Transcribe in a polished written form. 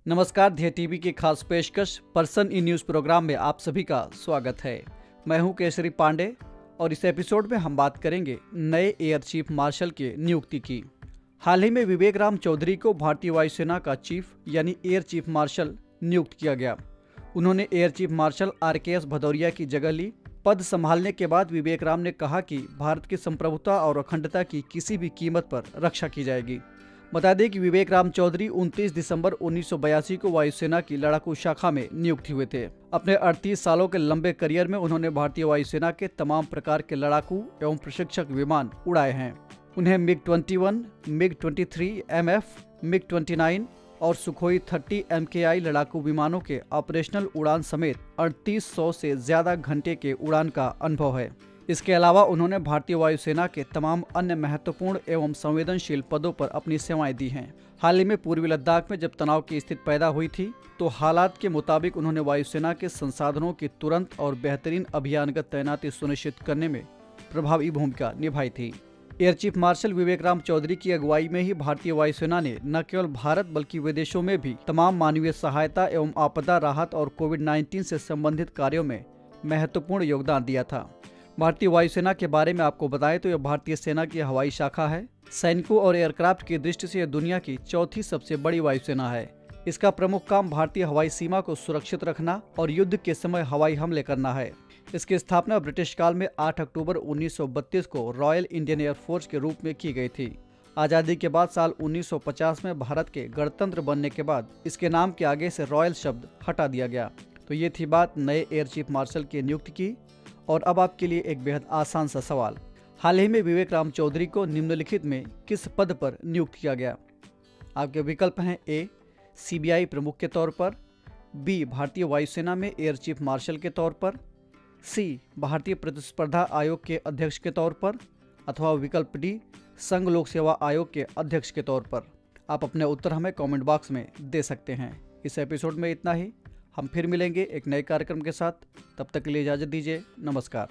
नमस्कार, ध्येय टीवी की खास पेशकश पर्सन इन न्यूज़ प्रोग्राम में आप सभी का स्वागत है। मैं हूं केसरी पांडे और इस एपिसोड में हम बात करेंगे नए एयर चीफ मार्शल के नियुक्ति की। हाल ही में विवेक राम चौधरी को भारतीय वायुसेना का चीफ यानी एयर चीफ मार्शल नियुक्त किया गया। उन्होंने air chief marshal RKS Bhadauria की जगह ली। पद संभालने के बाद विवेक राम ने कहा कि भारत की संप्रभुता और अखंडता की किसी भी कीमत पर रक्षा की जाएगी। बता दें कि विवेक राम चौधरी 29 दिसंबर 1982 को वायुसेना की लड़ाकू शाखा में नियुक्त हुए थे। अपने 38 सालों के लंबे करियर में उन्होंने भारतीय वायुसेना के तमाम प्रकार के लड़ाकू एवं प्रशिक्षक विमान उड़ाए हैं। उन्हें MiG-21, MiG-23 MF, MiG-29 और सुखोई 30 MKI लड़ाकू विमानों के ऑपरेशनल उड़ान समेत 3800 से ज्यादा घंटे के उड़ान का अनुभव है। इसके अलावा उन्होंने भारतीय वायुसेना के तमाम अन्य महत्वपूर्ण एवं संवेदनशील पदों पर अपनी सेवाएं दी हैं। हाल ही में पूर्वी लद्दाख में जब तनाव की स्थिति पैदा हुई थी तो हालात के मुताबिक उन्होंने वायुसेना के संसाधनों की तुरंत और बेहतरीन अभियानगत तैनाती सुनिश्चित करने में प्रभावी भूमिका निभाई थी। एयर चीफ मार्शल विवेक राम चौधरी की अगुवाई में ही भारतीय वायुसेना ने न केवल भारत बल्कि विदेशों में भी तमाम मानवीय सहायता एवं आपदा राहत और कोविड-19 से संबंधित कार्यों में महत्वपूर्ण योगदान दिया था। भारतीय वायुसेना के बारे में आपको बताएं तो यह भारतीय सेना की हवाई शाखा है। सैनिकों और एयरक्राफ्ट की दृष्टि से यह दुनिया की चौथी सबसे बड़ी वायुसेना है। इसका प्रमुख काम भारतीय हवाई सीमा को सुरक्षित रखना और युद्ध के समय हवाई हमले करना है। इसकी स्थापना ब्रिटिश काल में 8 अक्टूबर 1932 को रॉयल इंडियन एयर फोर्स के रूप में की गई थी। आज़ादी के बाद साल 1950 में भारत के गणतंत्र बनने के बाद इसके नाम के आगे से रॉयल शब्द हटा दिया गया। तो ये थी बात नए एयर चीफ मार्शल की नियुक्ति की। और अब आपके लिए एक बेहद आसान सा सवाल। हाल ही में विवेक राम चौधरी को निम्नलिखित में किस पद पर नियुक्त किया गया? आपके विकल्प हैं A CBI प्रमुख के तौर पर, B भारतीय वायुसेना में एयर चीफ मार्शल के तौर पर, C भारतीय प्रतिस्पर्धा आयोग के अध्यक्ष के तौर पर, अथवा विकल्प D संघ लोक सेवा आयोग के अध्यक्ष के तौर पर। आप अपने उत्तर हमें कमेंट बॉक्स में दे सकते हैं। इस एपिसोड में इतना ही। हम फिर मिलेंगे एक नए कार्यक्रम के साथ। तब तक के लिए इजाज़त दीजिए। नमस्कार।